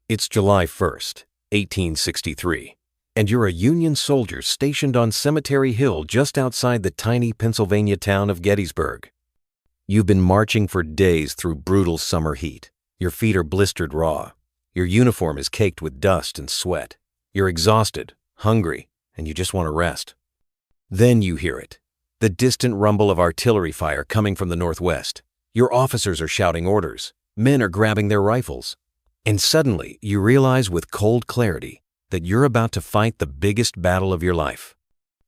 It's July 1st, 1863, and you're a Union soldier stationed on Cemetery Hill just outside the tiny Pennsylvania town of Gettysburg. You've been marching for days through brutal summer heat. Your feet are blistered raw. Your uniform is caked with dust and sweat. You're exhausted, hungry, and you just want to rest. Then you hear it, the distant rumble of artillery fire coming from the northwest. Your officers are shouting orders. Men are grabbing their rifles. And suddenly, you realize with cold clarity that you're about to fight the biggest battle of your life.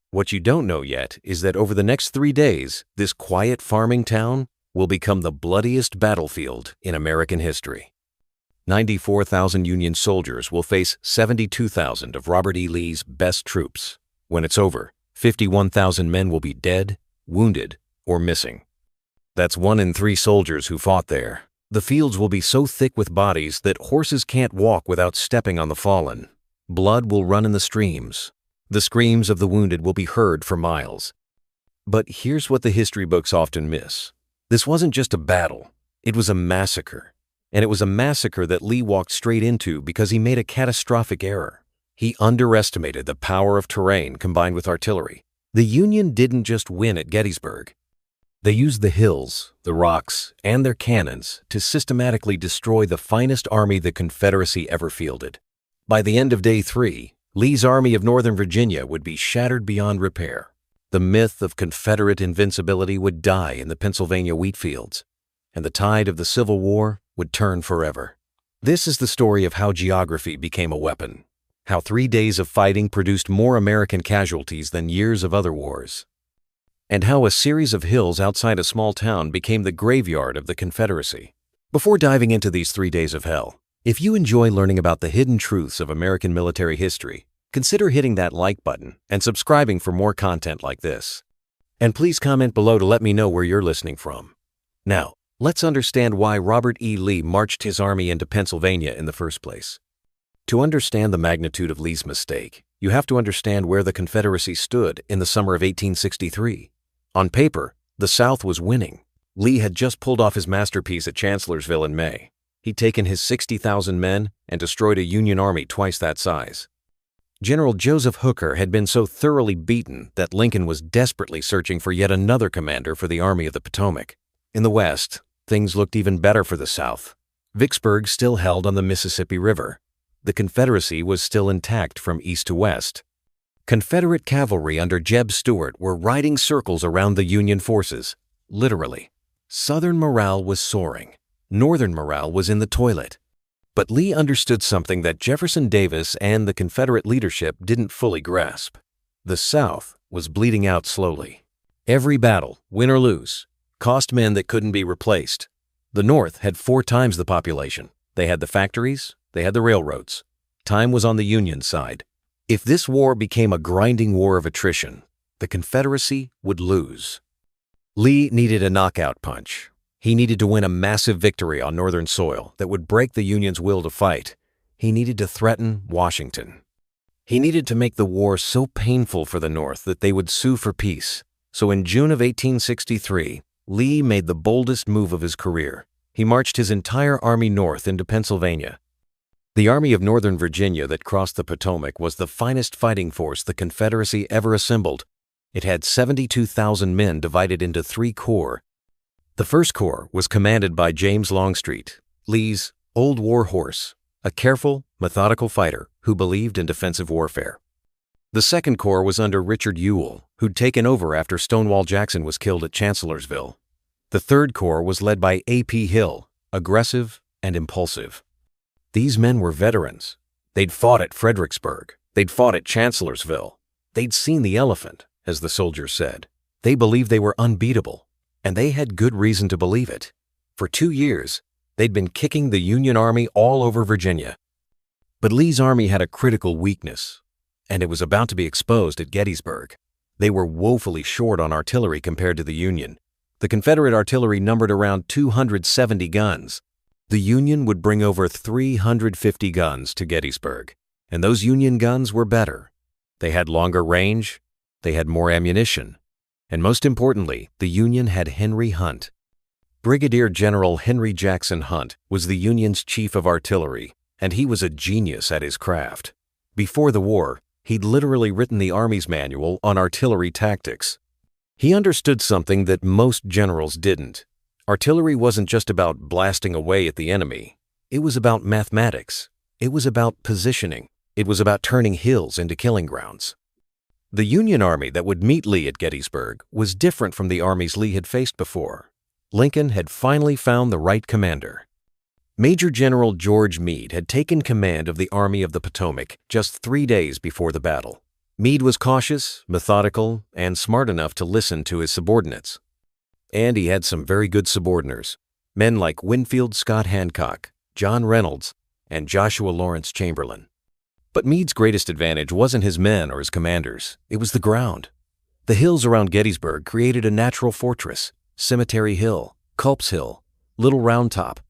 What you don't know yet is that over the next 3 days, this quiet farming town will become the bloodiest battlefield in American history. 94,000 Union soldiers will face 72,000 of Robert E. Lee's best troops. When it's over, 51,000 men will be dead, wounded, or missing. That's 1 in 3 soldiers who fought there. The fields will be so thick with bodies that horses can't walk without stepping on the fallen. Blood will run in the streams. The screams of the wounded will be heard for miles. But here's what the history books often miss. This wasn't just a battle. It was a massacre. And it was a massacre that Lee walked straight into because he made a catastrophic error. He underestimated the power of terrain combined with artillery. The Union didn't just win at Gettysburg. They used the hills, the rocks, and their cannons to systematically destroy the finest army the Confederacy ever fielded. By the end of Day 3, Lee's Army of Northern Virginia would be shattered beyond repair. The myth of Confederate invincibility would die in the Pennsylvania wheat fields, and the tide of the Civil War would turn forever. This is the story of how geography became a weapon, how 3 days of fighting produced more American casualties than years of other wars, and how a series of hills outside a small town became the graveyard of the Confederacy. Before diving into these 3 days of hell, if you enjoy learning about the hidden truths of American military history, consider hitting that like button and subscribing for more content like this. And please comment below to let me know where you're listening from. Now, let's understand why Robert E. Lee marched his army into Pennsylvania in the first place. To understand the magnitude of Lee's mistake, you have to understand where the Confederacy stood in the summer of 1863. On paper, the South was winning. Lee had just pulled off his masterpiece at Chancellorsville in May. He'd taken his 60,000 men and destroyed a Union army twice that size. General Joseph Hooker had been so thoroughly beaten that Lincoln was desperately searching for yet another commander for the Army of the Potomac. In the West, things looked even better for the South. Vicksburg still held on the Mississippi River. The Confederacy was still intact from east to west. Confederate cavalry under Jeb Stuart were riding circles around the Union forces, literally. Southern morale was soaring. Northern morale was in the toilet. But Lee understood something that Jefferson Davis and the Confederate leadership didn't fully grasp. The South was bleeding out slowly. Every battle, win or lose, cost men that couldn't be replaced. The North had 4 times the population. They had the factories, they had the railroads. Time was on the Union side. If this war became a grinding war of attrition, the Confederacy would lose. Lee needed a knockout punch. He needed to win a massive victory on Northern soil that would break the Union's will to fight. He needed to threaten Washington. He needed to make the war so painful for the North that they would sue for peace. So in June of 1863, Lee made the boldest move of his career. He marched his entire army north into Pennsylvania. The Army of Northern Virginia that crossed the Potomac was the finest fighting force the Confederacy ever assembled. It had 72,000 men divided into 3 corps. The first corps was commanded by James Longstreet, Lee's old war horse, a careful, methodical fighter who believed in defensive warfare. The second corps was under Richard Ewell, who'd taken over after Stonewall Jackson was killed at Chancellorsville. The third corps was led by A.P. Hill, aggressive and impulsive. These men were veterans. They'd fought at Fredericksburg. They'd fought at Chancellorsville. They'd seen the elephant, as the soldiers said. They believed they were unbeatable, and they had good reason to believe it. For 2 years, they'd been kicking the Union Army all over Virginia. But Lee's army had a critical weakness, and it was about to be exposed at Gettysburg. They were woefully short on artillery compared to the Union. The Confederate artillery numbered around 270 guns. The Union would bring over 350 guns to Gettysburg, and those Union guns were better. They had longer range, they had more ammunition, and most importantly, the Union had Henry Hunt. Brigadier General Henry Jackson Hunt was the Union's chief of artillery, and he was a genius at his craft. Before the war, he'd literally written the Army's manual on artillery tactics. He understood something that most generals didn't. Artillery wasn't just about blasting away at the enemy. It was about mathematics. It was about positioning. It was about turning hills into killing grounds. The Union Army that would meet Lee at Gettysburg was different from the armies Lee had faced before. Lincoln had finally found the right commander. Major General George Meade had taken command of the Army of the Potomac just 3 days before the battle. Meade was cautious, methodical, and smart enough to listen to his subordinates. And he had some very good subordinates, men like Winfield Scott Hancock, John Reynolds, and Joshua Lawrence Chamberlain. But Meade's greatest advantage wasn't his men or his commanders. It was the ground. The hills around Gettysburg created a natural fortress: Cemetery Hill, Culp's Hill, Little Round Top,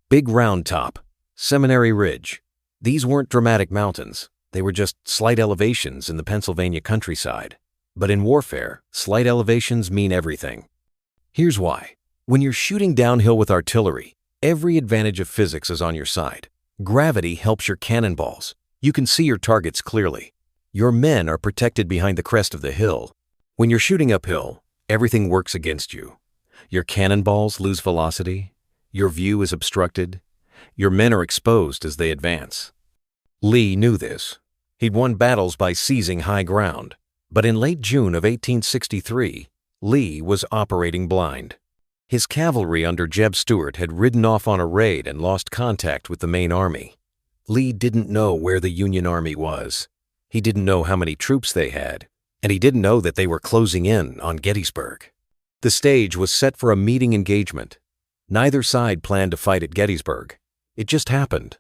Big Round Top, Seminary Ridge. These weren't dramatic mountains. They were just slight elevations in the Pennsylvania countryside. But in warfare, slight elevations mean everything. Here's why. When you're shooting downhill with artillery, every advantage of physics is on your side. Gravity helps your cannonballs. You can see your targets clearly. Your men are protected behind the crest of the hill. When you're shooting uphill, everything works against you. Your cannonballs lose velocity. Your view is obstructed. Your men are exposed as they advance. Lee knew this. He'd won battles by seizing high ground. But in late June of 1863, Lee was operating blind. His cavalry under Jeb Stuart had ridden off on a raid and lost contact with the main army. Lee didn't know where the Union Army was. He didn't know how many troops they had, and he didn't know that they were closing in on Gettysburg. The stage was set for a meeting engagement. Neither side planned to fight at Gettysburg. It just happened.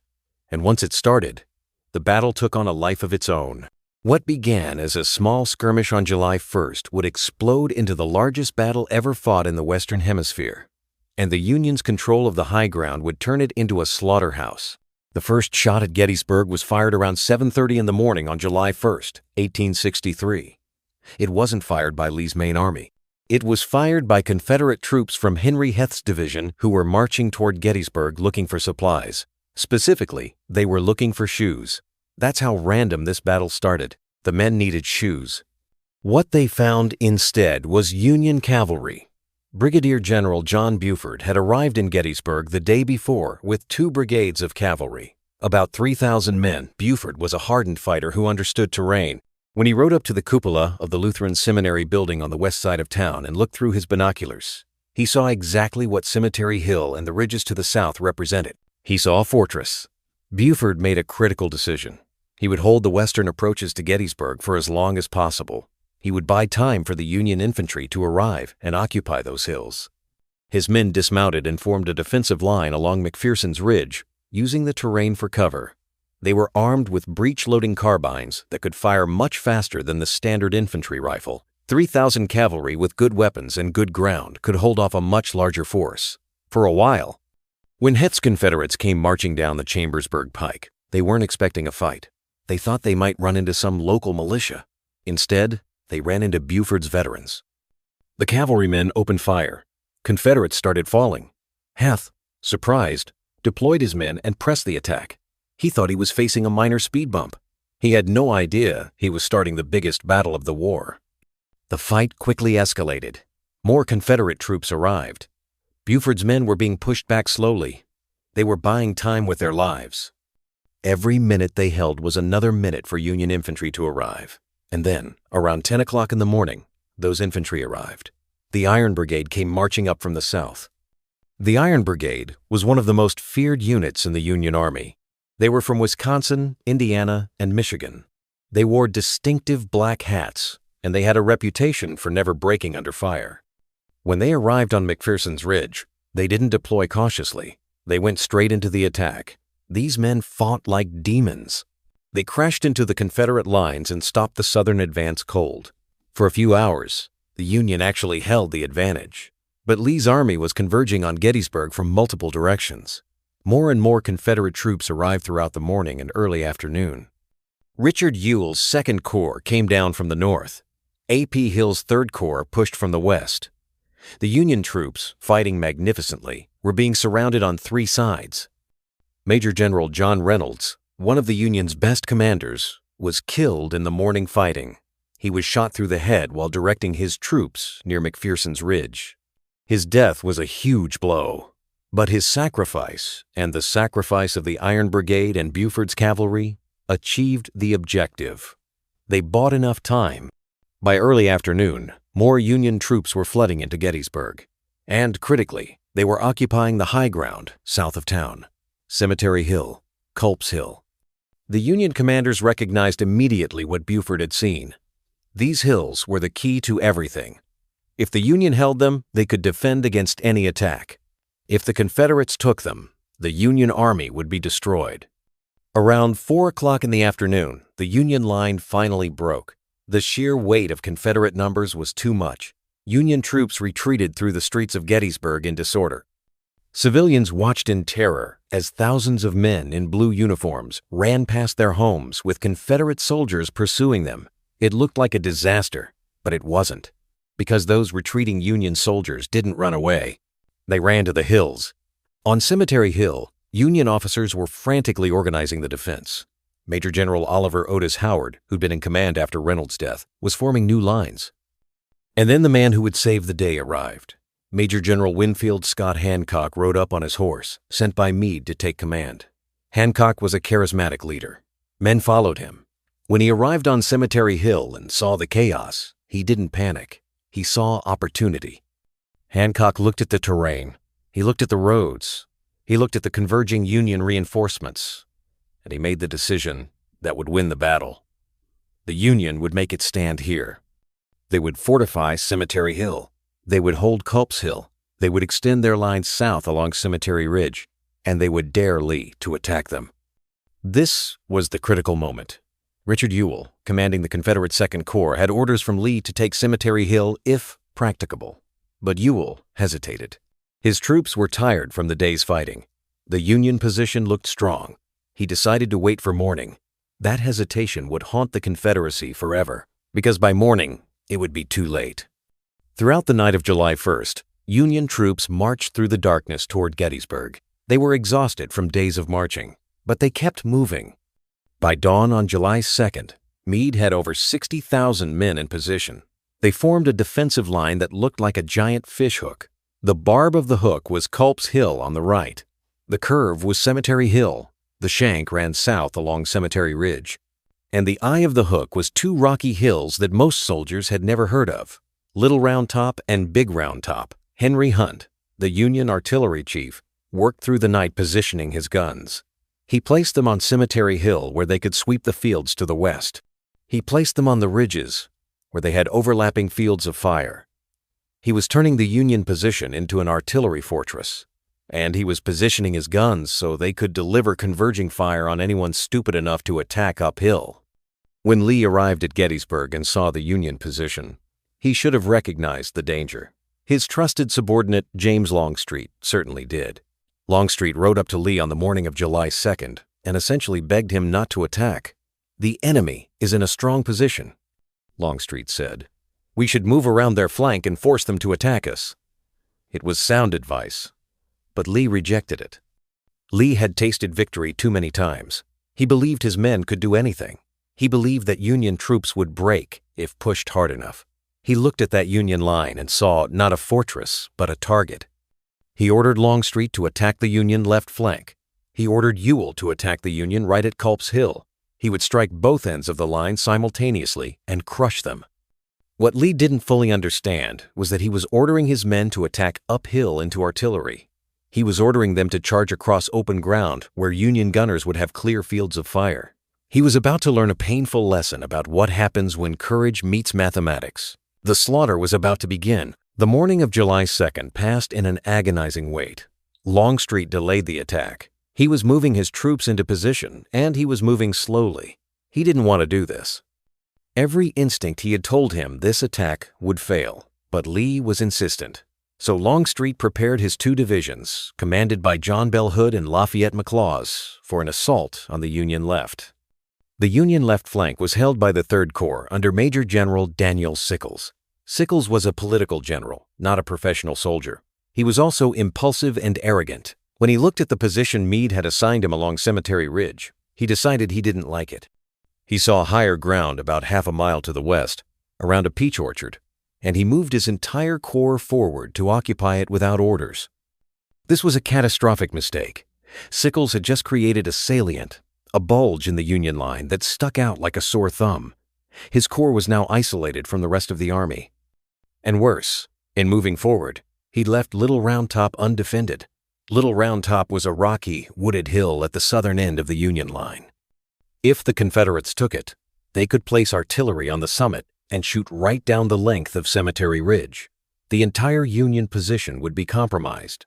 And once it started, the battle took on a life of its own. What began as a small skirmish on July 1st would explode into the largest battle ever fought in the Western Hemisphere. And the Union's control of the high ground would turn it into a slaughterhouse. The first shot at Gettysburg was fired around 7:30 in the morning on July 1st, 1863. It wasn't fired by Lee's main army. It was fired by Confederate troops from Henry Heth's division who were marching toward Gettysburg looking for supplies. Specifically, they were looking for shoes. That's how random this battle started. The men needed shoes. What they found instead was Union cavalry. Brigadier General John Buford had arrived in Gettysburg the day before with 2 brigades of cavalry. About 3,000 men. Buford was a hardened fighter who understood terrain. When he rode up to the cupola of the Lutheran Seminary building on the west side of town and looked through his binoculars, he saw exactly what Cemetery Hill and the ridges to the south represented. He saw a fortress. Buford made a critical decision. He would hold the western approaches to Gettysburg for as long as possible. He would buy time for the Union infantry to arrive and occupy those hills. His men dismounted and formed a defensive line along McPherson's Ridge, using the terrain for cover. They were armed with breech-loading carbines that could fire much faster than the standard infantry rifle. 3,000 cavalry with good weapons and good ground could hold off a much larger force. For a while. When Heth's Confederates came marching down the Chambersburg Pike, they weren't expecting a fight. They thought they might run into some local militia. Instead, they ran into Buford's veterans. The cavalrymen opened fire. Confederates started falling. Heth, surprised, deployed his men and pressed the attack. He thought he was facing a minor speed bump. He had no idea he was starting the biggest battle of the war. The fight quickly escalated. More Confederate troops arrived. Buford's men were being pushed back slowly. They were buying time with their lives. Every minute they held was another minute for Union infantry to arrive. And then, around 10 o'clock in the morning, those infantry arrived. The Iron Brigade came marching up from the south. The Iron Brigade was one of the most feared units in the Union Army. They were from Wisconsin, Indiana, and Michigan. They wore distinctive black hats, and they had a reputation for never breaking under fire. When they arrived on McPherson's Ridge, they didn't deploy cautiously. They went straight into the attack. These men fought like demons. They crashed into the Confederate lines and stopped the Southern advance cold. For a few hours, the Union actually held the advantage. But Lee's army was converging on Gettysburg from multiple directions. More and more Confederate troops arrived throughout the morning and early afternoon. Richard Ewell's 2nd Corps came down from the north. A.P. Hill's 3rd Corps pushed from the west. The Union troops, fighting magnificently, were being surrounded on 3 sides. Major General John Reynolds, one of the Union's best commanders, was killed in the morning fighting. He was shot through the head while directing his troops near McPherson's Ridge. His death was a huge blow, but his sacrifice and the sacrifice of the Iron Brigade and Buford's cavalry achieved the objective. They bought enough time. By early afternoon, more Union troops were flooding into Gettysburg, and critically, they were occupying the high ground south of town, Cemetery Hill, Culp's Hill. The Union commanders recognized immediately what Buford had seen. These hills were the key to everything. If the Union held them, they could defend against any attack. If the Confederates took them, the Union Army would be destroyed. Around 4 o'clock in the afternoon, the Union line finally broke. The sheer weight of Confederate numbers was too much. Union troops retreated through the streets of Gettysburg in disorder. Civilians watched in terror as thousands of men in blue uniforms ran past their homes with Confederate soldiers pursuing them. It looked like a disaster, but it wasn't, because those retreating Union soldiers didn't run away. They ran to the hills. On Cemetery Hill, Union officers were frantically organizing the defense. Major General Oliver Otis Howard, who'd been in command after Reynolds' death, was forming new lines. And then the man who would save the day arrived. Major General Winfield Scott Hancock rode up on his horse, sent by Meade to take command. Hancock was a charismatic leader. Men followed him. When he arrived on Cemetery Hill and saw the chaos, he didn't panic. He saw opportunity. Hancock looked at the terrain. He looked at the roads. He looked at the converging Union reinforcements. And he made the decision that would win the battle. The Union would make it stand here. They would fortify Cemetery Hill. They would hold Culp's Hill. They would extend their lines south along Cemetery Ridge, and they would dare Lee to attack them. This was the critical moment. Richard Ewell, commanding the Confederate Second Corps, had orders from Lee to take Cemetery Hill if practicable. But Ewell hesitated. His troops were tired from the day's fighting. The Union position looked strong. He decided to wait for morning. That hesitation would haunt the Confederacy forever, because by morning, it would be too late. Throughout the night of July 1st, Union troops marched through the darkness toward Gettysburg. They were exhausted from days of marching, but they kept moving. By dawn on July 2nd, Meade had over 60,000 men in position. They formed a defensive line that looked like a giant fishhook. The barb of the hook was Culp's Hill on the right. The curve was Cemetery Hill. The shank ran south along Cemetery Ridge. And the eye of the hook was 2 rocky hills that most soldiers had never heard of. Little Round Top and Big Round Top. Henry Hunt, the Union artillery chief, worked through the night positioning his guns. He placed them on Cemetery Hill where they could sweep the fields to the west. He placed them on the ridges where they had overlapping fields of fire. He was turning the Union position into an artillery fortress, and he was positioning his guns so they could deliver converging fire on anyone stupid enough to attack uphill. When Lee arrived at Gettysburg and saw the Union position, he should have recognized the danger. His trusted subordinate, James Longstreet, certainly did. Longstreet rode up to Lee on the morning of July 2nd and essentially begged him not to attack. "The enemy is in a strong position," Longstreet said. "We should move around their flank and force them to attack us." It was sound advice, but Lee rejected it. Lee had tasted victory too many times. He believed his men could do anything. He believed that Union troops would break if pushed hard enough. He looked at that Union line and saw not a fortress, but a target. He ordered Longstreet to attack the Union left flank. He ordered Ewell to attack the Union right at Culp's Hill. He would strike both ends of the line simultaneously and crush them. What Lee didn't fully understand was that he was ordering his men to attack uphill into artillery. He was ordering them to charge across open ground where Union gunners would have clear fields of fire. He was about to learn a painful lesson about what happens when courage meets mathematics. The slaughter was about to begin. The morning of July 2nd passed in an agonizing wait. Longstreet delayed the attack. He was moving his troops into position, and he was moving slowly. He didn't want to do this. Every instinct he had told him this attack would fail, but Lee was insistent. So Longstreet prepared his 2 divisions, commanded by John Bell Hood and Lafayette McLaws, for an assault on the Union left. The Union left flank was held by the Third Corps under Major General Daniel Sickles. Sickles was a political general, not a professional soldier. He was also impulsive and arrogant. When he looked at the position Meade had assigned him along Cemetery Ridge, he decided he didn't like it. He saw higher ground about half a mile to the west, around a peach orchard, and he moved his entire corps forward to occupy it without orders. This was a catastrophic mistake. Sickles had just created a salient, a bulge in the Union line that stuck out like a sore thumb. His corps was now isolated from the rest of the army. And worse, in moving forward, he'd left Little Round Top undefended. Little Round Top was a rocky, wooded hill at the southern end of the Union line. If the Confederates took it, they could place artillery on the summit and shoot right down the length of Cemetery Ridge. The entire Union position would be compromised.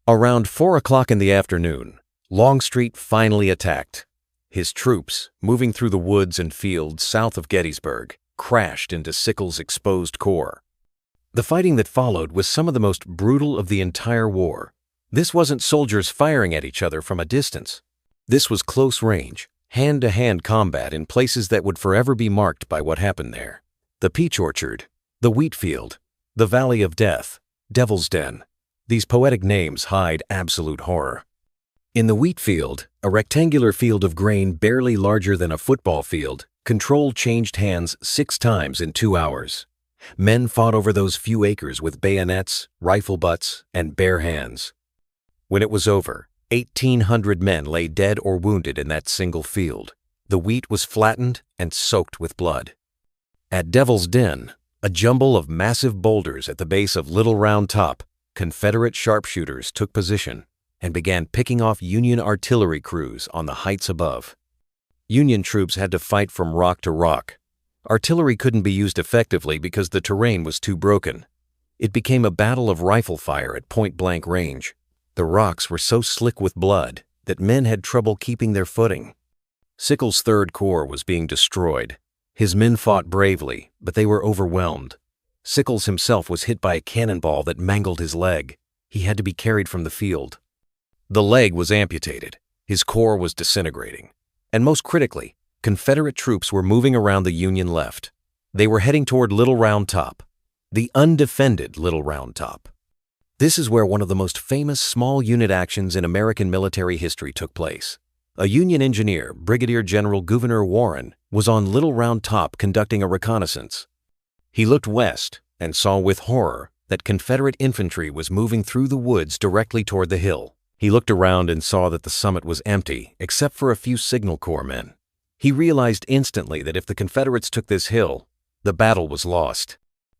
Around 4 o'clock in the afternoon, Longstreet finally attacked. His troops, moving through the woods and fields south of Gettysburg, crashed into Sickles' exposed corps. The fighting that followed was some of the most brutal of the entire war. This wasn't soldiers firing at each other from a distance. This was close-range, hand-to-hand combat in places that would forever be marked by what happened there. The peach orchard, the wheat field, the Valley of Death, Devil's Den. These poetic names hide absolute horror. In the wheat field, a rectangular field of grain barely larger than a football field, control changed hands 6 times in 2 hours. Men fought over those few acres with bayonets, rifle butts, and bare hands. When it was over, 1,800 men lay dead or wounded in that single field. The wheat was flattened and soaked with blood. At Devil's Den, a jumble of massive boulders at the base of Little Round Top, Confederate sharpshooters took position and began picking off Union artillery crews on the heights above. Union troops had to fight from rock to rock. Artillery couldn't be used effectively because the terrain was too broken. It became a battle of rifle fire at point-blank range. The rocks were so slick with blood that men had trouble keeping their footing. Sickles' Third Corps was being destroyed. His men fought bravely, but they were overwhelmed. Sickles himself was hit by a cannonball that mangled his leg. He had to be carried from the field. The leg was amputated. His corps was disintegrating. And most critically, Confederate troops were moving around the Union left. They were heading toward Little Round Top, the undefended Little Round Top. This is where one of the most famous small unit actions in American military history took place. A Union engineer, Brigadier General Gouverneur Warren, was on Little Round Top conducting a reconnaissance. He looked west and saw with horror that Confederate infantry was moving through the woods directly toward the hill. He looked around and saw that the summit was empty, except for a few Signal Corps men. He realized instantly that if the Confederates took this hill, the battle was lost.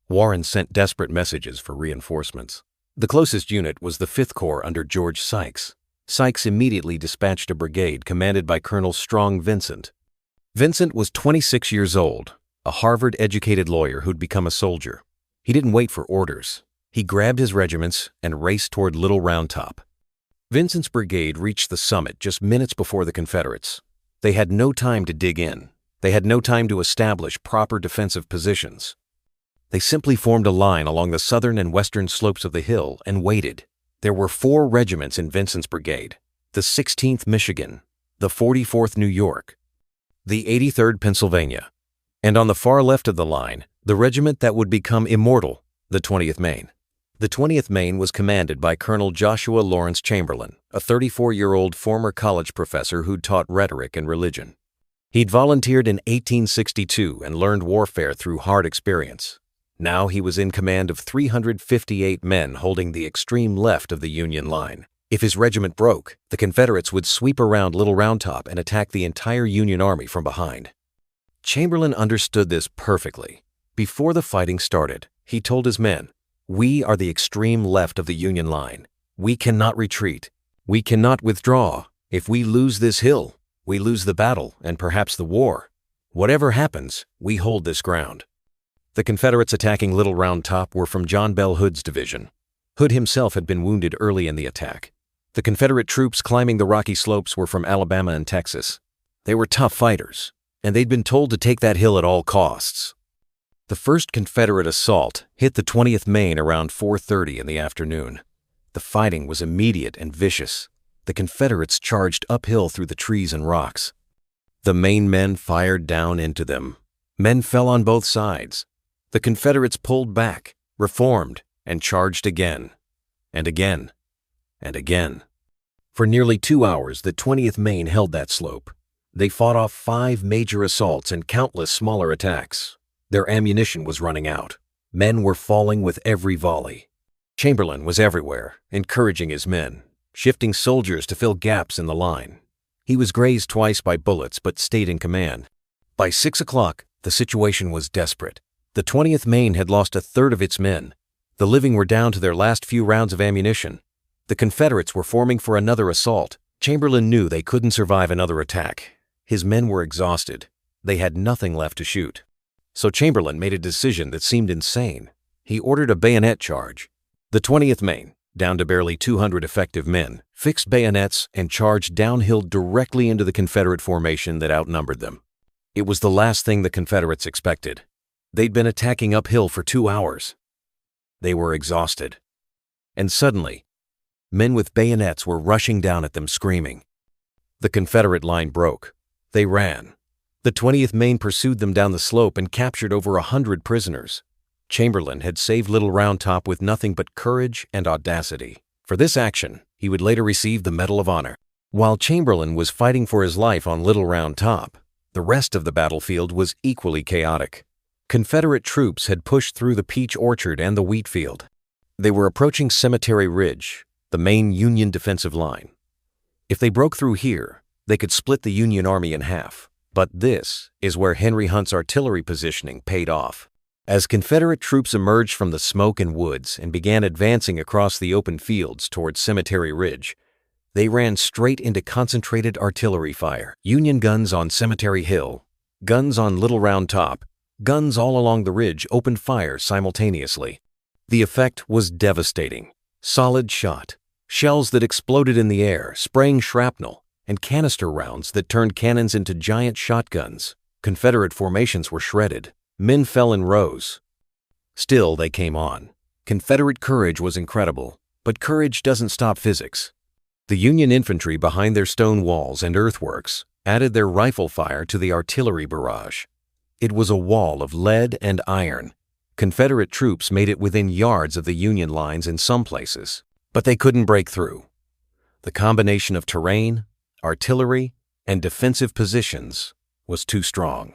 Warren sent desperate messages for reinforcements. The closest unit was the 5th Corps under George Sykes. Sykes immediately dispatched a brigade commanded by Colonel Strong Vincent. Vincent was 26 years old, a Harvard-educated lawyer who'd become a soldier. He didn't wait for orders. He grabbed his regiments and raced toward Little Round Top. Vincent's brigade reached the summit just minutes before the Confederates. They had no time to dig in. They had no time to establish proper defensive positions. They simply formed a line along the southern and western slopes of the hill and waited. There were 4 regiments in Vincent's brigade: the 16th Michigan, the 44th New York, the 83rd Pennsylvania, and on the far left of the line, the regiment that would become immortal, the 20th Maine. The 20th Maine was commanded by Colonel Joshua Lawrence Chamberlain, a 34-year-old former college professor who'd taught rhetoric and religion. He'd volunteered in 1862 and learned warfare through hard experience. Now he was in command of 358 men holding the extreme left of the Union line. If his regiment broke, the Confederates would sweep around Little Round Top and attack the entire Union army from behind. Chamberlain understood this perfectly. Before the fighting started, he told his men, "We are the extreme left of the Union line. We cannot retreat. We cannot withdraw. If we lose this hill, we lose the battle and perhaps the war. Whatever happens, we hold this ground." The Confederates attacking Little Round Top were from John Bell Hood's division. Hood himself had been wounded early in the attack. The Confederate troops climbing the rocky slopes were from Alabama and Texas. They were tough fighters, and they'd been told to take that hill at all costs. The first Confederate assault hit the 20th Maine around 4:30 in the afternoon. The fighting was immediate and vicious. The Confederates charged uphill through the trees and rocks. The Maine men fired down into them. Men fell on both sides. The Confederates pulled back, reformed, and charged again, and again, and again. For nearly 2 hours, the 20th Maine held that slope. They fought off 5 major assaults and countless smaller attacks. Their ammunition was running out. Men were falling with every volley. Chamberlain was everywhere, encouraging his men, shifting soldiers to fill gaps in the line. He was grazed twice by bullets but stayed in command. By 6 o'clock, the situation was desperate. The 20th Maine had lost a third of its men. The living were down to their last few rounds of ammunition. The Confederates were forming for another assault. Chamberlain knew they couldn't survive another attack. His men were exhausted. They had nothing left to shoot. So Chamberlain made a decision that seemed insane. He ordered a bayonet charge. The 20th Maine, down to barely 200 effective men, fixed bayonets and charged downhill directly into the Confederate formation that outnumbered them. It was the last thing the Confederates expected. They'd been attacking uphill for 2 hours. They were exhausted. And suddenly, men with bayonets were rushing down at them screaming. The Confederate line broke. They ran. The 20th Maine pursued them down the slope and captured over 100 prisoners. Chamberlain had saved Little Round Top with nothing but courage and audacity. For this action, he would later receive the Medal of Honor. While Chamberlain was fighting for his life on Little Round Top, the rest of the battlefield was equally chaotic. Confederate troops had pushed through the peach orchard and the wheat field. They were approaching Cemetery Ridge, the main Union defensive line. If they broke through here, they could split the Union Army in half. But this is where Henry Hunt's artillery positioning paid off. As Confederate troops emerged from the smoke and woods and began advancing across the open fields towards Cemetery Ridge, they ran straight into concentrated artillery fire. Union guns on Cemetery Hill, guns on Little Round Top, guns all along the ridge opened fire simultaneously. The effect was devastating. Solid shot, shells that exploded in the air, spraying shrapnel, and canister rounds that turned cannons into giant shotguns. Confederate formations were shredded. Men fell in rows. Still, they came on. Confederate courage was incredible, but courage doesn't stop physics. The Union infantry behind their stone walls and earthworks added their rifle fire to the artillery barrage. It was a wall of lead and iron. Confederate troops made it within yards of the Union lines in some places, but they couldn't break through. The combination of terrain, artillery, and defensive positions was too strong.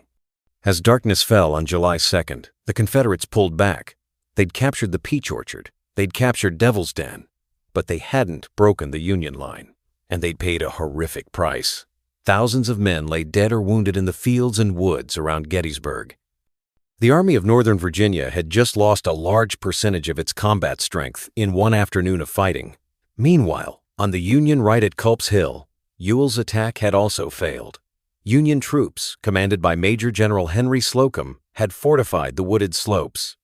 As darkness fell on July 2nd, the Confederates pulled back. They'd captured the peach orchard, they'd captured Devil's Den, but they hadn't broken the Union line, and they'd paid a horrific price. Thousands of men lay dead or wounded in the fields and woods around Gettysburg. The Army of Northern Virginia had just lost a large percentage of its combat strength in one afternoon of fighting. Meanwhile, on the Union right at Culp's Hill, Ewell's attack had also failed. Union troops, commanded by Major General Henry Slocum, had fortified the wooded slopes.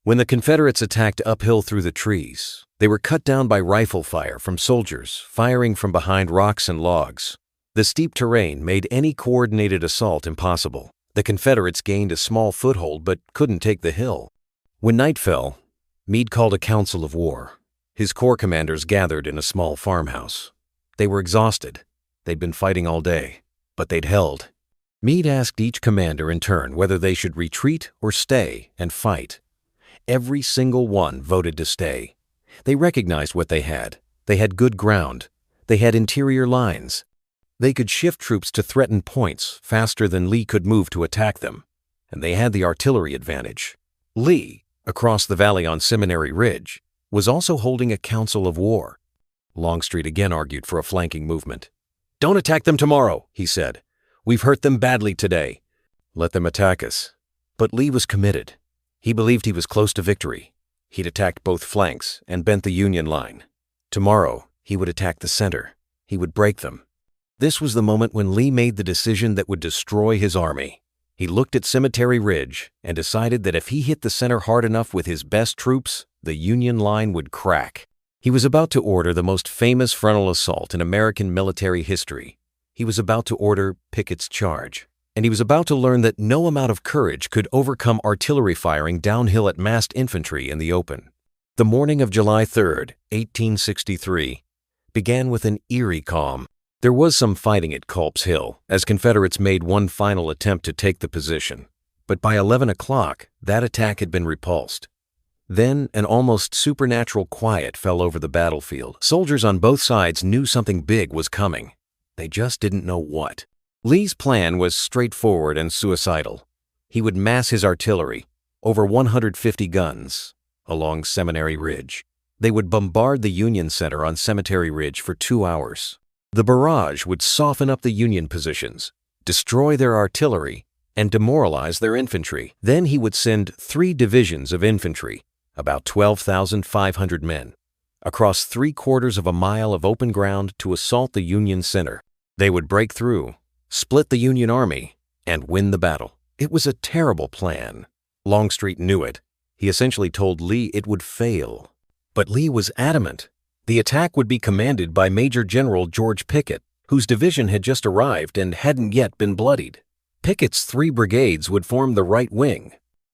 When the Confederates attacked uphill through the trees, they were cut down by rifle fire from soldiers firing from behind rocks and logs. The steep terrain made any coordinated assault impossible. The Confederates gained a small foothold but couldn't take the hill. When night fell, Meade called a council of war. His corps commanders gathered in a small farmhouse. They were exhausted. They'd been fighting all day, but they'd held. Meade asked each commander in turn whether they should retreat or stay and fight. Every single one voted to stay. They recognized what they had. They had good ground. They had interior lines. They could shift troops to threaten points faster than Lee could move to attack them, and they had the artillery advantage. Lee, across the valley on Seminary Ridge, was also holding a council of war. Longstreet again argued for a flanking movement. "Don't attack them tomorrow," he said. "We've hurt them badly today. Let them attack us." But Lee was committed. He believed he was close to victory. He'd attacked both flanks and bent the Union line. Tomorrow, he would attack the center. He would break them. This was the moment when Lee made the decision that would destroy his army. He looked at Cemetery Ridge and decided that if he hit the center hard enough with his best troops, the Union line would crack. He was about to order the most famous frontal assault in American military history. He was about to order Pickett's charge. And he was about to learn that no amount of courage could overcome artillery firing downhill at massed infantry in the open. The morning of July 3rd, 1863, began with an eerie calm. There was some fighting at Culp's Hill, as Confederates made one final attempt to take the position. But by 11 o'clock, that attack had been repulsed. Then an almost supernatural quiet fell over the battlefield. Soldiers on both sides knew something big was coming. They just didn't know what. Lee's plan was straightforward and suicidal. He would mass his artillery, over 150 guns, along Seminary Ridge. They would bombard the Union Center on Cemetery Ridge for 2 hours. The barrage would soften up the Union positions, destroy their artillery, and demoralize their infantry. Then he would send 3 divisions of infantry, about 12,500 men, across 3/4 of a mile of open ground to assault the Union Center. They would break through, split the Union Army, and win the battle. It was a terrible plan. Longstreet knew it. He essentially told Lee it would fail. But Lee was adamant. The attack would be commanded by Major General George Pickett, whose division had just arrived and hadn't yet been bloodied. Pickett's 3 brigades would form the right wing.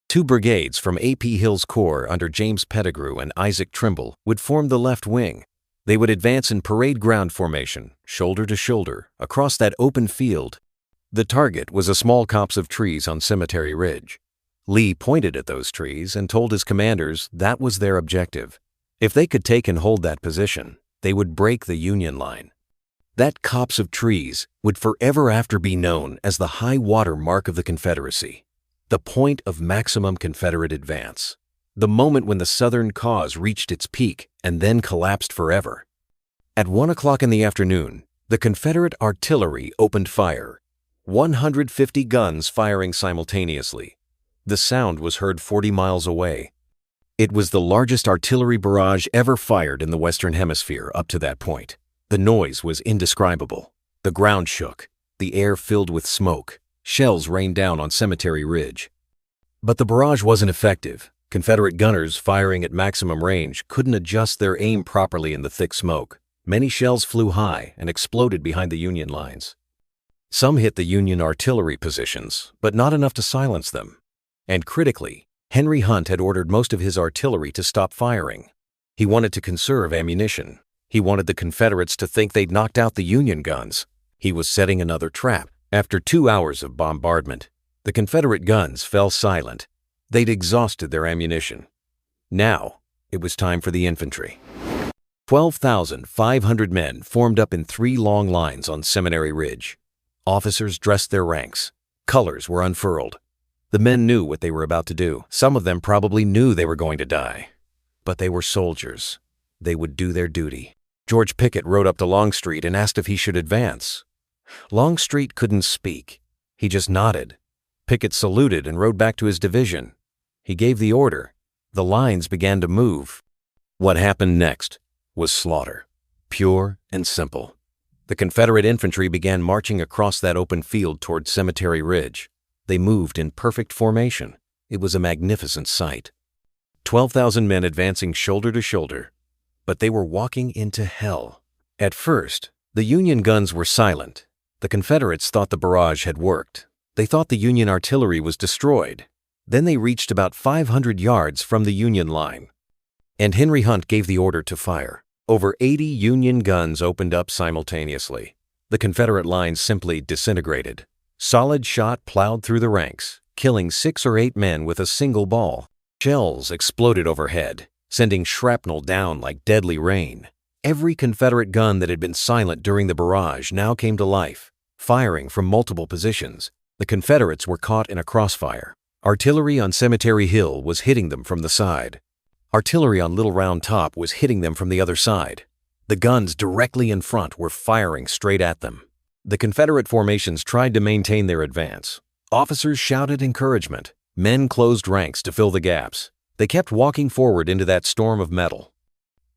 2 brigades from A.P. Hill's corps under James Pettigrew and Isaac Trimble would form the left wing. They would advance in parade ground formation, shoulder to shoulder, across that open field. The target was a small copse of trees on Cemetery Ridge. Lee pointed at those trees and told his commanders that was their objective. If they could take and hold that position, they would break the Union line. That copse of trees would forever after be known as the high water mark of the Confederacy, the point of maximum Confederate advance, the moment when the Southern cause reached its peak and then collapsed forever. At 1 o'clock in the afternoon, the Confederate artillery opened fire, 150 guns firing simultaneously. The sound was heard 40 miles away. It was the largest artillery barrage ever fired in the Western Hemisphere up to that point. The noise was indescribable. The ground shook, the air filled with smoke. Shells rained down on Cemetery Ridge. But the barrage wasn't effective. Confederate gunners firing at maximum range couldn't adjust their aim properly in the thick smoke. Many shells flew high and exploded behind the Union lines. Some hit the Union artillery positions, but not enough to silence them. And critically, Henry Hunt had ordered most of his artillery to stop firing. He wanted to conserve ammunition. He wanted the Confederates to think they'd knocked out the Union guns. He was setting another trap. After 2 hours of bombardment, the Confederate guns fell silent. They'd exhausted their ammunition. Now, it was time for the infantry. 12,500 men formed up in 3 long lines on Seminary Ridge. Officers dressed their ranks. Colors were unfurled. The men knew what they were about to do. Some of them probably knew they were going to die. But they were soldiers. They would do their duty. George Pickett rode up to Longstreet and asked if he should advance. Longstreet couldn't speak. He just nodded. Pickett saluted and rode back to his division. He gave the order. The lines began to move. What happened next was slaughter, pure and simple. The Confederate infantry began marching across that open field toward Cemetery Ridge. They moved in perfect formation. It was a magnificent sight. 12,000 men advancing shoulder to shoulder. But they were walking into hell. At first, the Union guns were silent. The Confederates thought the barrage had worked. They thought the Union artillery was destroyed. Then they reached about 500 yards from the Union line. And Henry Hunt gave the order to fire. Over 80 Union guns opened up simultaneously. The Confederate lines simply disintegrated. Solid shot plowed through the ranks, killing 6 or 8 men with a single ball. Shells exploded overhead, sending shrapnel down like deadly rain. Every Confederate gun that had been silent during the barrage now came to life, firing from multiple positions. The Confederates were caught in a crossfire. Artillery on Cemetery Hill was hitting them from the side. Artillery on Little Round Top was hitting them from the other side. The guns directly in front were firing straight at them. The Confederate formations tried to maintain their advance. Officers shouted encouragement. Men closed ranks to fill the gaps. They kept walking forward into that storm of metal.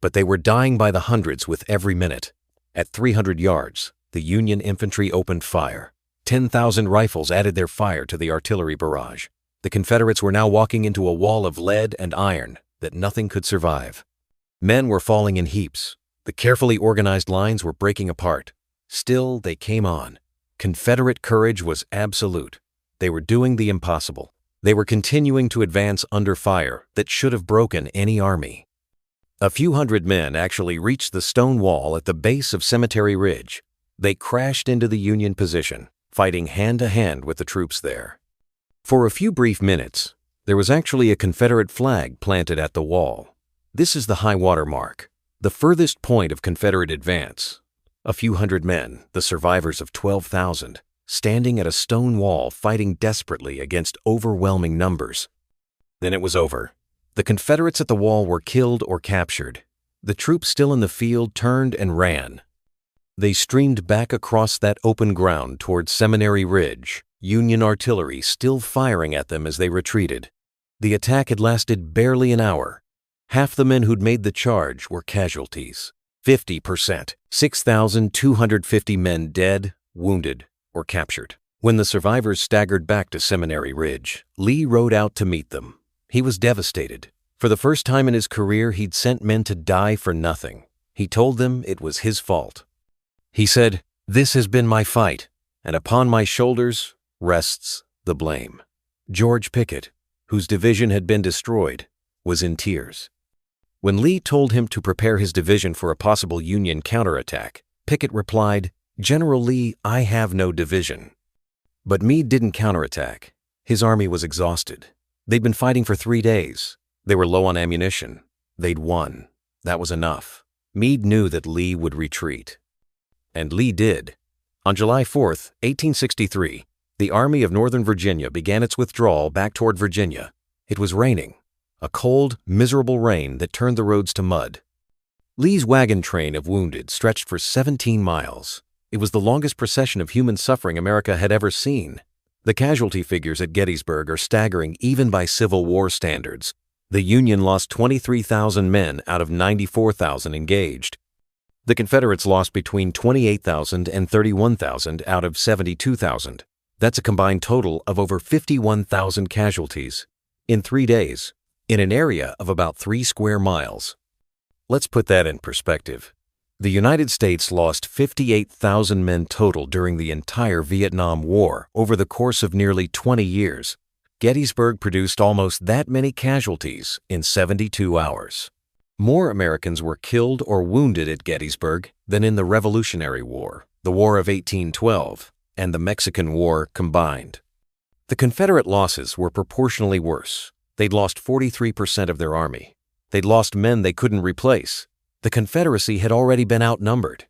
But they were dying by the hundreds with every minute. At 300 yards, the Union infantry opened fire. 10,000 rifles added their fire to the artillery barrage. The Confederates were now walking into a wall of lead and iron that nothing could survive. Men were falling in heaps. The carefully organized lines were breaking apart. Still, they came on. Confederate courage was absolute. They were doing the impossible. They were continuing to advance under fire that should have broken any army. A few hundred men actually reached the stone wall at the base of Cemetery Ridge. They crashed into the Union position, fighting hand to hand with the troops there. For a few brief minutes, There was actually a Confederate flag planted at the wall. This is the high water mark, the furthest point of Confederate advance. A few hundred men, the survivors of 12,000, standing at a stone wall fighting desperately against overwhelming numbers. Then it was over. The Confederates at the wall were killed or captured. The troops still in the field turned and ran. They streamed back across that open ground toward Seminary Ridge, Union artillery still firing at them as they retreated. The attack had lasted barely an hour. Half the men who'd made the charge were casualties. 50%, 6,250 men dead, wounded, or captured. When the survivors staggered back to Seminary Ridge, Lee rode out to meet them. He was devastated. For the first time in his career, he'd sent men to die for nothing. He told them it was his fault. He said, "This has been my fight, and upon my shoulders rests the blame." George Pickett, whose division had been destroyed, was in tears. When Lee told him to prepare his division for a possible Union counterattack, Pickett replied, "General Lee, I have no division." But Meade didn't counterattack. His army was exhausted. They'd been fighting for 3 days. They were low on ammunition. They'd won. That was enough. Meade knew that Lee would retreat. And Lee did. On July 4th, 1863, the Army of Northern Virginia began its withdrawal back toward Virginia. It was raining. A cold, miserable rain that turned the roads to mud. Lee's wagon train of wounded stretched for 17 miles. It was the longest procession of human suffering America had ever seen. The casualty figures at Gettysburg are staggering even by Civil War standards. The Union lost 23,000 men out of 94,000 engaged. The Confederates lost between 28,000 and 31,000 out of 72,000. That's a combined total of over 51,000 casualties in 3 days, in an area of about 3 square miles. Let's put that in perspective. The United States lost 58,000 men total during the entire Vietnam War over the course of nearly 20 years. Gettysburg produced almost that many casualties in 72 hours. More Americans were killed or wounded at Gettysburg than in the Revolutionary War, the War of 1812, and the Mexican War combined. The Confederate losses were proportionally worse. They'd lost 43% of their army. They'd lost men they couldn't replace. The Confederacy had already been outnumbered.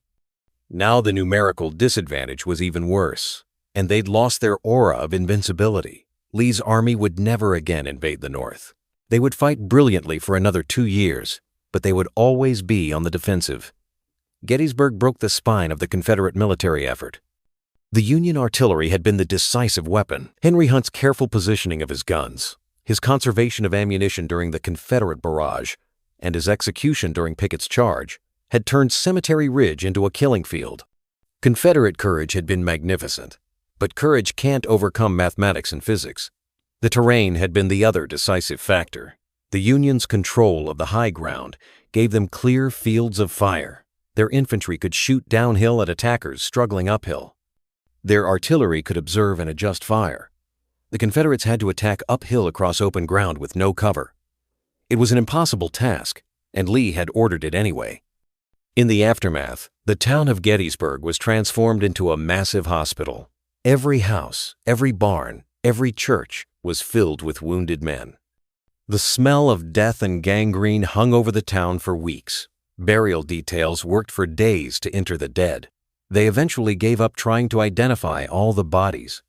Now the numerical disadvantage was even worse, and they'd lost their aura of invincibility. Lee's army would never again invade the North. They would fight brilliantly for another 2 years, but they would always be on the defensive. Gettysburg broke the spine of the Confederate military effort. The Union artillery had been the decisive weapon. Henry Hunt's careful positioning of his guns, his conservation of ammunition during the Confederate barrage, and his execution during Pickett's charge had turned Cemetery Ridge into a killing field. Confederate courage had been magnificent, but courage can't overcome mathematics and physics. The terrain had been the other decisive factor. The Union's control of the high ground gave them clear fields of fire. Their infantry could shoot downhill at attackers struggling uphill. Their artillery could observe and adjust fire. The Confederates had to attack uphill across open ground with no cover. It was an impossible task, and Lee had ordered it anyway. In the aftermath, the town of Gettysburg was transformed into a massive hospital. Every house, every barn, every church was filled with wounded men. The smell of death and gangrene hung over the town for weeks. Burial details worked for days to enter the dead. They eventually gave up trying to identify all the bodies.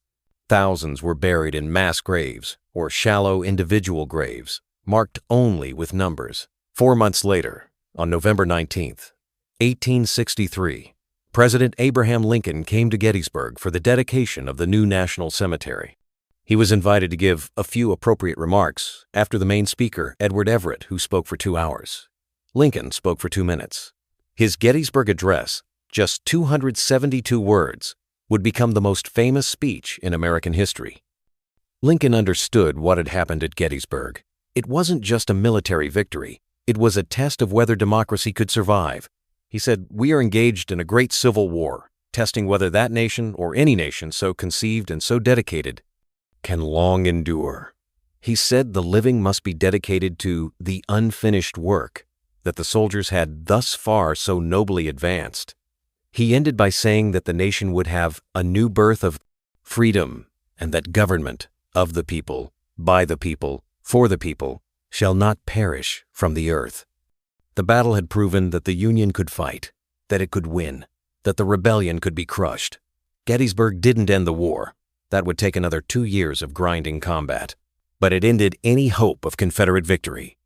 Thousands were buried in mass graves, or shallow individual graves, marked only with numbers. 4 months later, on November 19th, 1863, President Abraham Lincoln came to Gettysburg for the dedication of the new National Cemetery. He was invited to give a few appropriate remarks after the main speaker, Edward Everett, who spoke for 2 hours. Lincoln spoke for 2 minutes. His Gettysburg address, just 272 words, would become the most famous speech in American history. Lincoln understood what had happened at Gettysburg. It wasn't just a military victory. It was a test of whether democracy could survive. He said, "We are engaged in a great civil war, testing whether that nation or any nation so conceived and so dedicated can long endure." He said the living must be dedicated to the unfinished work that the soldiers had thus far so nobly advanced. He ended by saying that the nation would have a new birth of freedom and that government of the people, by the people, for the people, shall not perish from the earth. The battle had proven that the Union could fight, that it could win, that the rebellion could be crushed. Gettysburg didn't end the war. That would take another 2 years of grinding combat. But it ended any hope of Confederate victory.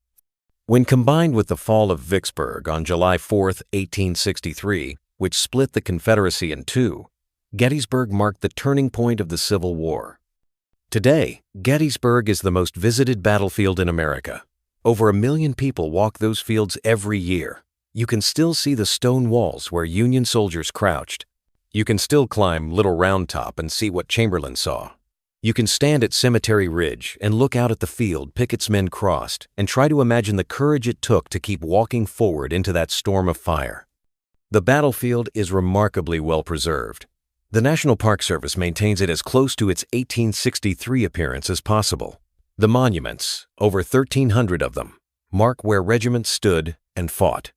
When combined with the fall of Vicksburg on July 4, 1863, which split the Confederacy in two, Gettysburg marked the turning point of the Civil War. Today, Gettysburg is the most visited battlefield in America. Over 1 million people walk those fields every year. You can still see the stone walls where Union soldiers crouched. You can still climb Little Round Top and see what Chamberlain saw. You can stand at Cemetery Ridge and look out at the field Pickett's men crossed and try to imagine the courage it took to keep walking forward into that storm of fire. The battlefield is remarkably well preserved. The National Park Service maintains it as close to its 1863 appearance as possible. The monuments, over 1,300 of them, mark where regiments stood and fought.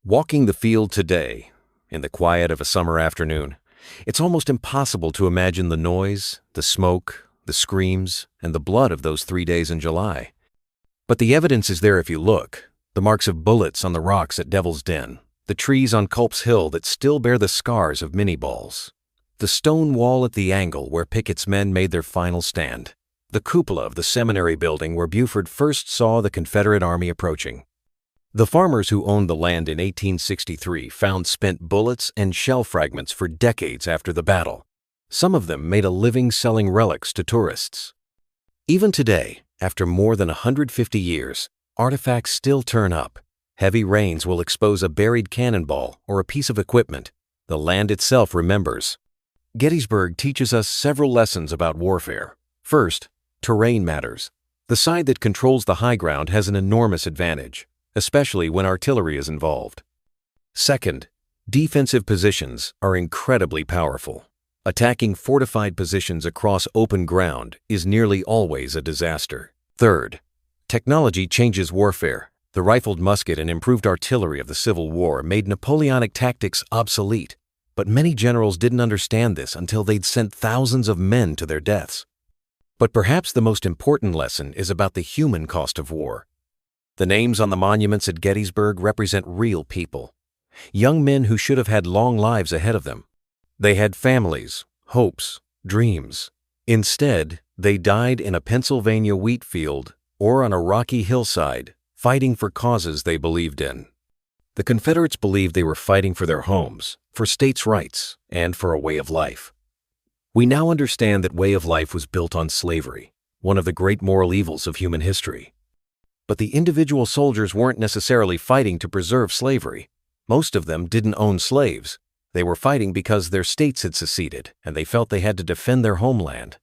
Walking the field today, in the quiet of a summer afternoon, it's almost impossible to imagine the noise, the smoke, the screams, and the blood of those 3 days in July. But the evidence is there if you look. The marks of bullets on the rocks at Devil's Den, the trees on Culp's Hill that still bear the scars of Minnie balls, the stone wall at the angle where Pickett's men made their final stand, the cupola of the seminary building where Buford first saw the Confederate army approaching. The farmers who owned the land in 1863 found spent bullets and shell fragments for decades after the battle. Some of them made a living selling relics to tourists. Even today, after more than 150 years, artifacts still turn up. Heavy rains will expose a buried cannonball or a piece of equipment. The land itself remembers. Gettysburg teaches us several lessons about warfare. First, terrain matters. The side that controls the high ground has an enormous advantage, especially when artillery is involved. Second, defensive positions are incredibly powerful. Attacking fortified positions across open ground is nearly always a disaster. Third, technology changes warfare. The rifled musket and improved artillery of the Civil War made Napoleonic tactics obsolete, but many generals didn't understand this until they'd sent thousands of men to their deaths. But perhaps the most important lesson is about the human cost of war. The names on the monuments at Gettysburg represent real people, young men who should have had long lives ahead of them. They had families, hopes, dreams. Instead, they died in a Pennsylvania wheat field or on a rocky hillside, fighting for causes they believed in. The Confederates believed they were fighting for their homes, for states' rights, and for a way of life. We now understand that way of life was built on slavery, one of the great moral evils of human history. But the individual soldiers weren't necessarily fighting to preserve slavery. Most of them didn't own slaves. They were fighting because their states had seceded, and they felt they had to defend their homeland.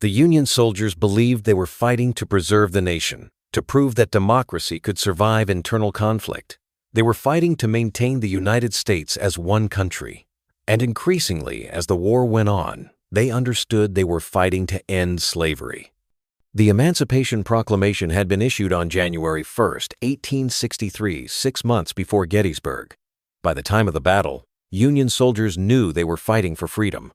The Union soldiers believed they were fighting to preserve the nation, to prove that democracy could survive internal conflict. They were fighting to maintain the United States as one country. And increasingly, as the war went on, they understood they were fighting to end slavery. The Emancipation Proclamation had been issued on January 1, 1863, 6 months before Gettysburg. By the time of the battle, Union soldiers knew they were fighting for freedom.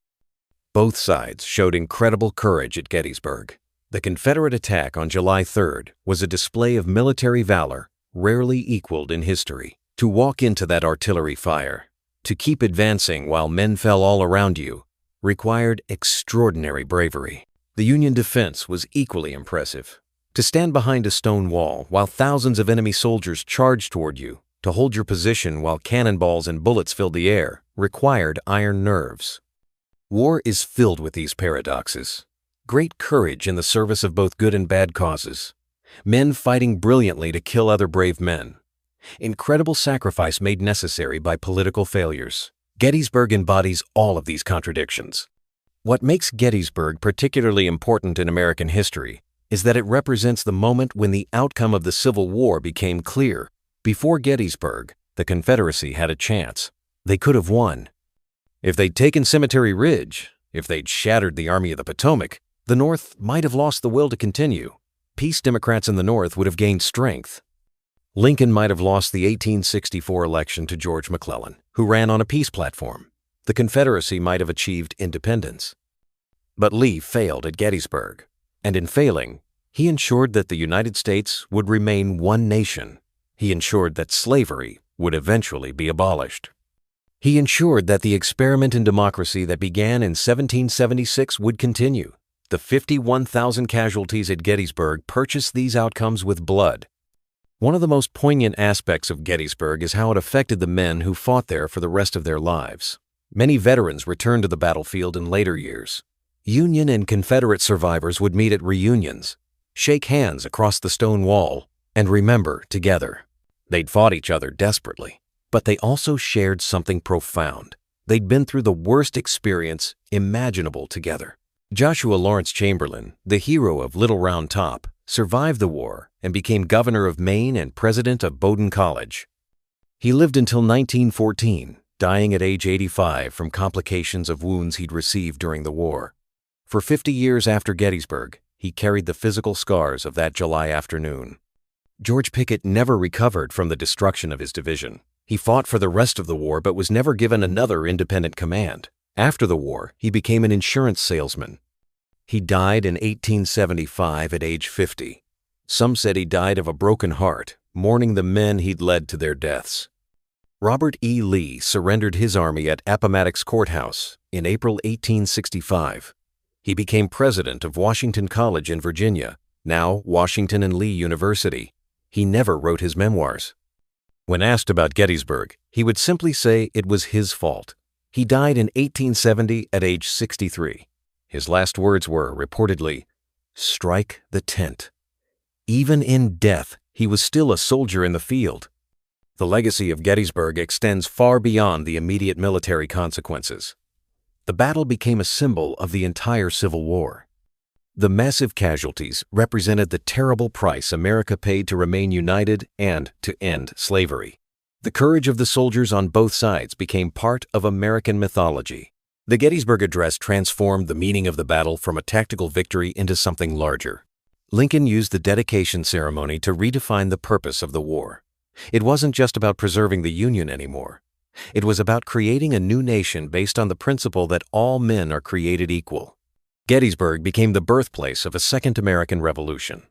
Both sides showed incredible courage at Gettysburg. The Confederate attack on July 3rd was a display of military valor rarely equaled in history. To walk into that artillery fire, to keep advancing while men fell all around you, required extraordinary bravery. The Union defense was equally impressive. To stand behind a stone wall while thousands of enemy soldiers charged toward you, to hold your position while cannonballs and bullets filled the air, required iron nerves. War is filled with these paradoxes. Great courage in the service of both good and bad causes. Men fighting brilliantly to kill other brave men. Incredible sacrifice made necessary by political failures. Gettysburg embodies all of these contradictions. What makes Gettysburg particularly important in American history is that it represents the moment when the outcome of the Civil War became clear. Before Gettysburg, the Confederacy had a chance. They could have won. If they'd taken Cemetery Ridge, if they'd shattered the Army of the Potomac, the North might have lost the will to continue. Peace Democrats in the North would have gained strength. Lincoln might have lost the 1864 election to George McClellan, who ran on a peace platform. The Confederacy might have achieved independence. But Lee failed at Gettysburg, and in failing, He ensured that the United States would remain one nation. He ensured that slavery would eventually be abolished. He ensured that the experiment in democracy that began in 1776 would continue. The 51,000 casualties at Gettysburg purchased these outcomes with blood. One of the most poignant aspects of Gettysburg is how it affected the men who fought there for the rest of their lives. Many veterans returned to the battlefield in later years. Union and Confederate survivors would meet at reunions, shake hands across the stone wall, and remember together. They'd fought each other desperately, but they also shared something profound. They'd been through the worst experience imaginable together. Joshua Lawrence Chamberlain, the hero of Little Round Top, survived the war and became governor of Maine and president of Bowdoin College. He lived until 1914, dying at age 85 from complications of wounds he'd received during the war. For 50 years after Gettysburg, he carried the physical scars of that July afternoon. George Pickett never recovered from the destruction of his division. He fought for the rest of the war but was never given another independent command. After the war, he became an insurance salesman. He died in 1875 at age 50. Some said he died of a broken heart, mourning the men he'd led to their deaths. Robert E. Lee surrendered his army at Appomattox Courthouse in April 1865. He became president of Washington College in Virginia, now Washington and Lee University. He never wrote his memoirs. When asked about Gettysburg, he would simply say it was his fault. He died in 1870 at age 63. His last words were, reportedly, "Strike the tent." Even in death, he was still a soldier in the field. The legacy of Gettysburg extends far beyond the immediate military consequences. The battle became a symbol of the entire Civil War. The massive casualties represented the terrible price America paid to remain united and to end slavery. The courage of the soldiers on both sides became part of American mythology. The Gettysburg Address transformed the meaning of the battle from a tactical victory into something larger. Lincoln used the dedication ceremony to redefine the purpose of the war. It wasn't just about preserving the Union anymore. It was about creating a new nation based on the principle that all men are created equal. Gettysburg became the birthplace of a second American Revolution,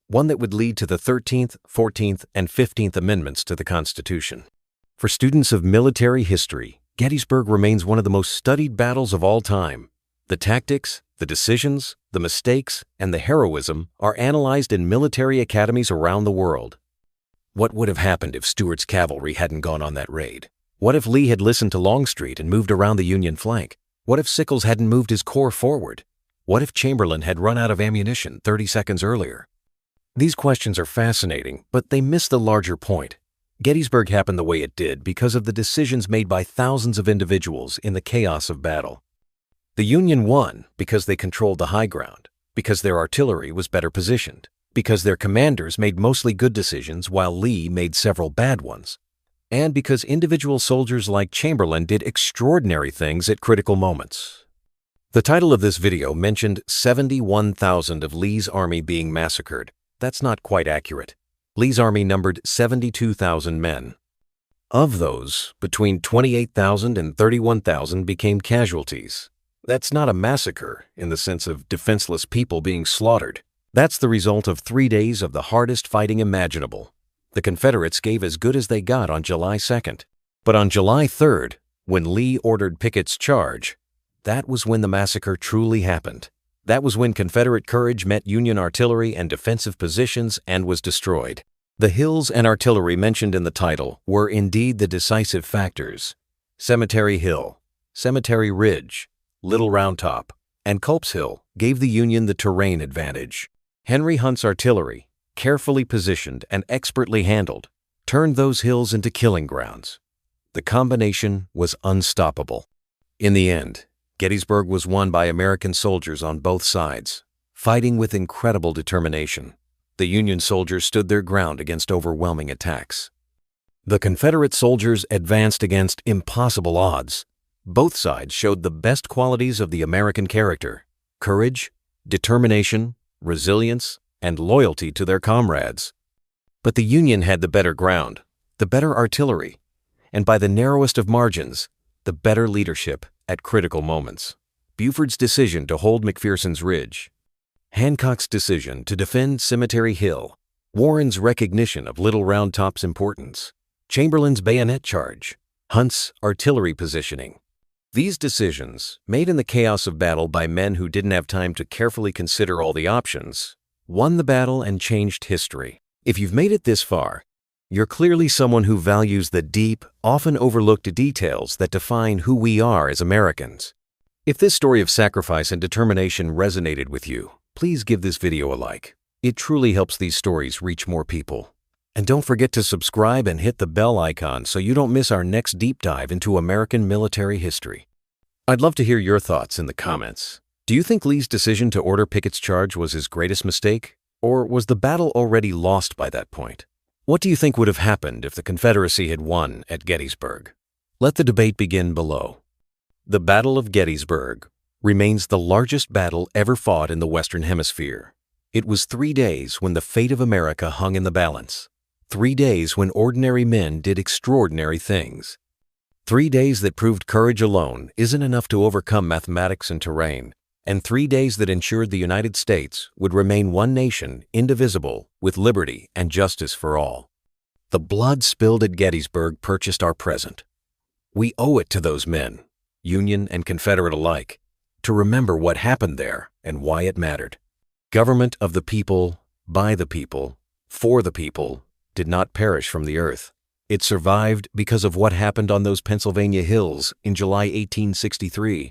one that would lead to the 13th, 14th, and 15th Amendments to the Constitution. For students of military history, Gettysburg remains one of the most studied battles of all time. The tactics, the decisions, the mistakes, and the heroism are analyzed in military academies around the world. What would have happened if Stuart's cavalry hadn't gone on that raid? What if Lee had listened to Longstreet and moved around the Union flank? What if Sickles hadn't moved his corps forward? What if Chamberlain had run out of ammunition 30 seconds earlier? These questions are fascinating, but they miss the larger point. Gettysburg happened the way it did because of the decisions made by thousands of individuals in the chaos of battle. The Union won because they controlled the high ground, because their artillery was better positioned, because their commanders made mostly good decisions while Lee made several bad ones, and because individual soldiers like Chamberlain did extraordinary things at critical moments. The title of this video mentioned 71,000 of Lee's army being massacred. That's not quite accurate. Lee's army numbered 72,000 men. Of those, between 28,000 and 31,000 became casualties. That's not a massacre in the sense of defenseless people being slaughtered. That's the result of 3 days of the hardest fighting imaginable. The Confederates gave as good as they got on July 2nd. But on July 3rd, when Lee ordered Pickett's charge, that was when the massacre truly happened. That was when Confederate courage met Union artillery and defensive positions and was destroyed. The hills and artillery mentioned in the title were indeed the decisive factors. Cemetery Hill, Cemetery Ridge, Little Round Top, and Culp's Hill gave the Union the terrain advantage. Henry Hunt's artillery, carefully positioned and expertly handled, turned those hills into killing grounds. The combination was unstoppable. In the end, Gettysburg was won by American soldiers on both sides, fighting with incredible determination. The Union soldiers stood their ground against overwhelming attacks. The Confederate soldiers advanced against impossible odds. Both sides showed the best qualities of the American character: courage, determination, resilience, and loyalty to their comrades. But the Union had the better ground, the better artillery, and by the narrowest of margins, the better leadership at critical moments. Buford's decision to hold McPherson's Ridge, Hancock's decision to defend Cemetery Hill, Warren's recognition of Little Round Top's importance, Chamberlain's bayonet charge, Hunt's artillery positioning. These decisions, made in the chaos of battle by men who didn't have time to carefully consider all the options, won the battle and changed history. If you've made it this far, you're clearly someone who values the deep, often overlooked details that define who we are as Americans. If this story of sacrifice and determination resonated with you, please give this video a like. It truly helps these stories reach more people. And don't forget to subscribe and hit the bell icon so you don't miss our next deep dive into American military history. I'd love to hear your thoughts in the comments. Do you think Lee's decision to order Pickett's charge was his greatest mistake? Or was the battle already lost by that point? What do you think would have happened if the Confederacy had won at Gettysburg? Let the debate begin below. The Battle of Gettysburg remains the largest battle ever fought in the Western Hemisphere. It was 3 days when the fate of America hung in the balance. 3 days when ordinary men did extraordinary things. 3 days that proved courage alone isn't enough to overcome mathematics and terrain, and 3 days that ensured the United States would remain one nation, indivisible, with liberty and justice for all. The blood spilled at Gettysburg purchased our present. We owe it to those men, Union and Confederate alike, to remember what happened there and why it mattered. Government of the people, by the people, for the people, did not perish from the earth. It survived because of what happened on those Pennsylvania hills in July 1863,